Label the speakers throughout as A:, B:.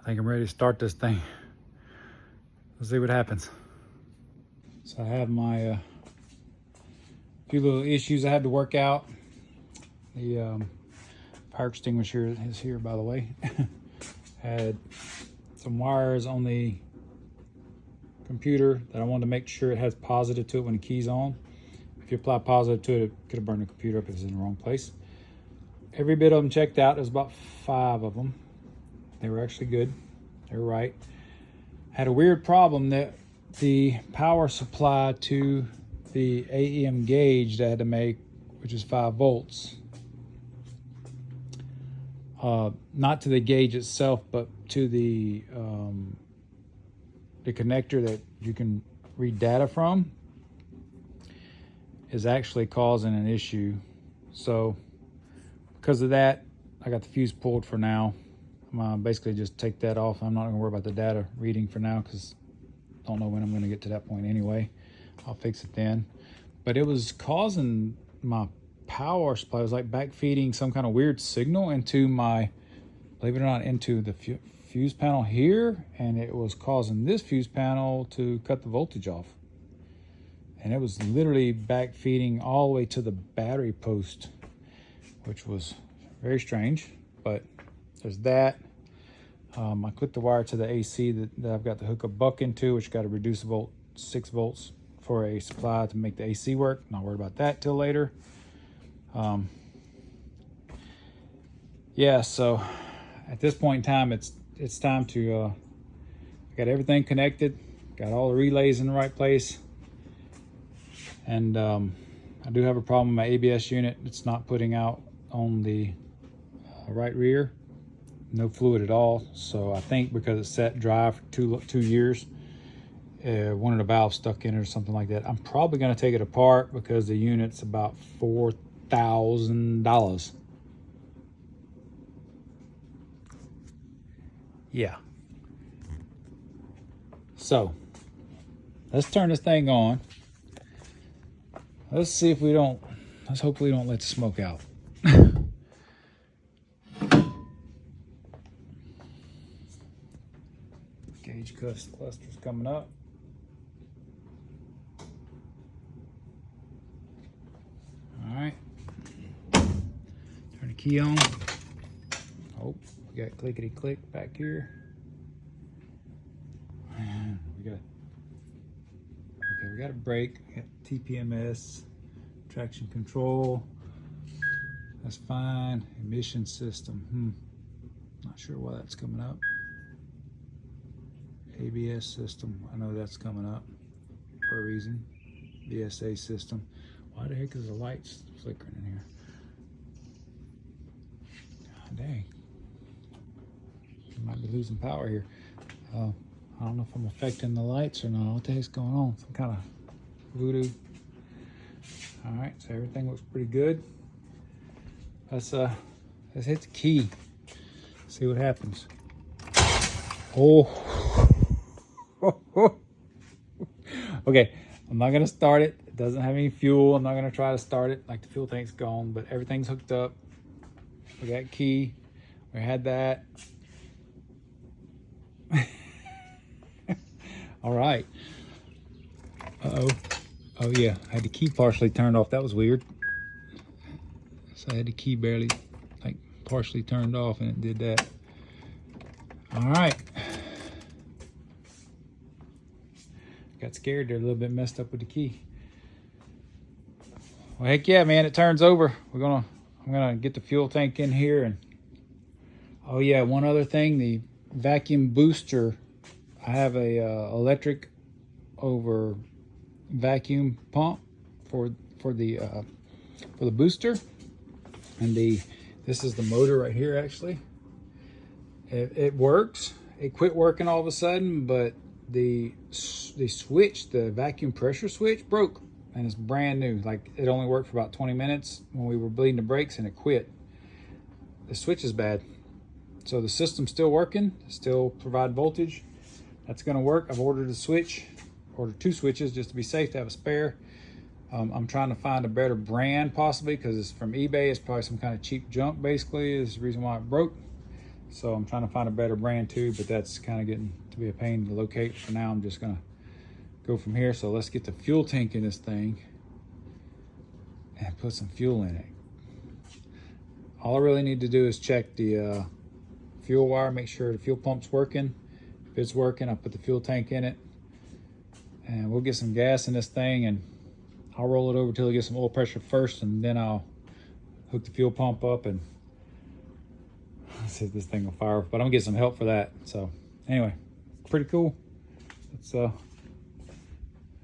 A: I think I'm ready to start this thing. Let's see what happens. So I have my few little issues I had to work out. The fire extinguisher is here, by the way. Had some wires on the computer that I wanted to make sure it has positive to it when the key's on. If you apply positive to it, it could have burned the computer up if it's in the wrong place. Every bit of them checked out. There's about 5 of them. They were actually good. They were right. Had a weird problem that the power supply to the AEM gauge that I had to make, which is 5 volts, not to the gauge itself, but to the connector that you can read data from, is actually causing an issue. So because of that, I got the fuse pulled for now. I'm basically just take that off. I'm not gonna worry about the data reading for now because I don't know when I'm gonna get to that point anyway. I'll fix it then. But it was causing my power supply. It was like backfeeding some kind of weird signal into my, believe it or not, into the fuse panel here, and it was causing this fuse panel to cut the voltage off. And it was literally backfeeding all the way to the battery post, which was very strange. But there's that. I clipped the wire to the AC that I've got to hook a buck into, which got to reduce the volt 6 volts for a supply to make the AC work. Not worried about that till later. Yeah, so at this point in time, it's time to I got everything connected, got all the relays in the right place, and I do have a problem with my ABS unit. It's not putting out on the right rear, no fluid at all. So I think because it's set dry for two years, one of the valves stuck in it or something like that. I'm probably going to take it apart because the unit's about $4,000. Yeah. So let's turn this thing on. Let's see if we don't, let's hope we don't let the smoke out. Gauge cluster's coming up. All right. Turn the key on. Oh, we got clickety click back here. And we got a brake. We got TPMS, traction control. That's fine. Emission system. Not sure why that's coming up. ABS system. I know that's coming up for a reason. BSA system. Why the heck is the lights flickering in here? God dang. I might be losing power here. I don't know if I'm affecting the lights or not. What the heck's going on? Some kind of voodoo. All right, so everything looks pretty good. Let's hit the key. See what happens. Oh. Okay, I'm not gonna start it. It doesn't have any fuel. I'm not gonna try to start it. Like, the fuel tank's gone, but everything's hooked up. We got key. We had that. All right. Uh-oh. Oh yeah, I had the key partially turned off. That was weird. So I had the key barely, like, partially turned off, and it did that. All right. Got scared there, a little bit messed up with the key. Well, heck yeah, man, it turns over. I'm gonna get the fuel tank in here, and oh yeah, one other thing, the vacuum booster. I have a electric over vacuum pump for the booster, and this is the motor right here. Actually, it works. It quit working all of a sudden, but the switch, the vacuum pressure switch, broke, and it's brand new. Like, it only worked for about 20 minutes when we were bleeding the brakes, and it quit. The switch is bad, so the system's still working, still provide voltage. That's going to work. I've ordered a switch, ordered 2 switches just to be safe, to have a spare. I'm trying to find a better brand possibly, because it's from eBay. It's probably some kind of cheap junk, basically, is the reason why it broke. So I'm trying to find a better brand too, but that's kind of getting to be a pain to locate. For now, I'm just gonna go from here. So let's get the fuel tank in this thing and put some fuel in it. All I really need to do is check the fuel wire, make sure the fuel pump's working. If it's working, I'll put the fuel tank in it, and we'll get some gas in this thing, and I'll roll it over till it gets some oil pressure first, and then I'll hook the fuel pump up and see if this thing will fire. But I'm gonna get some help for that. So anyway, pretty cool. Let's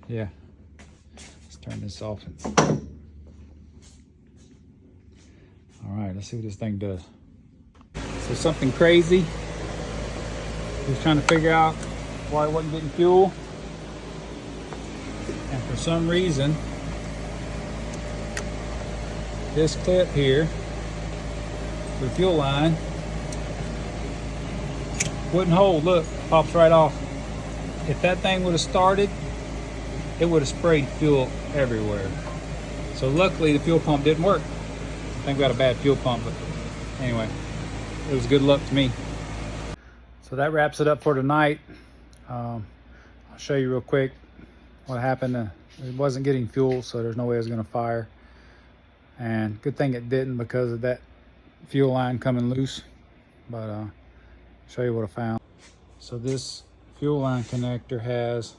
A: yeah, let's turn this off. All right, let's see what this thing does. So something crazy. He was trying to figure out why it wasn't getting fuel. And for some reason, this clip here, the fuel line, wouldn't hold. Look, pops right off. If that thing would have started, it would have sprayed fuel everywhere. So luckily the fuel pump didn't work. I think we got a bad fuel pump, but anyway, it was good luck to me. So that wraps it up for tonight. I'll show you real quick what happened. It wasn't getting fuel, so there's no way it was gonna fire. And good thing it didn't because of that fuel line coming loose. But I'll show you what I found. So this fuel line connector has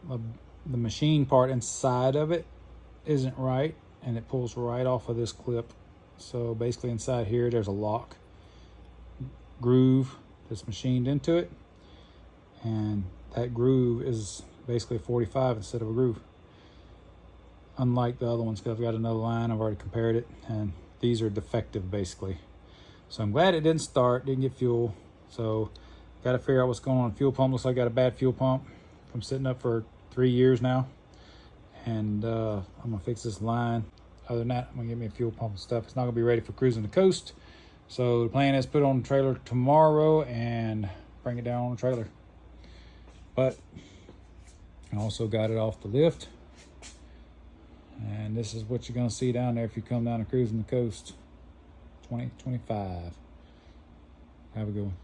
A: the machine part inside of it isn't right, and it pulls right off of this clip. So basically inside here there's a lock groove that's machined into it, and that groove is basically 45 instead of a groove, unlike the other ones, because I've got another line, I've already compared it, and these are defective basically. So I'm glad it didn't start, didn't get fuel. So got to figure out what's going on with the fuel pump. Looks like I got a bad fuel pump. I'm sitting up for 3 years now, and I'm gonna fix this line. Other than that, I'm gonna get me a fuel pump and stuff. It's not gonna be ready for cruising the coast. So the plan is put it on the trailer tomorrow and bring it down on the trailer. But I also got it off the lift. And this is what you're gonna see down there if you come down to cruising the coast 2025. Have a good one.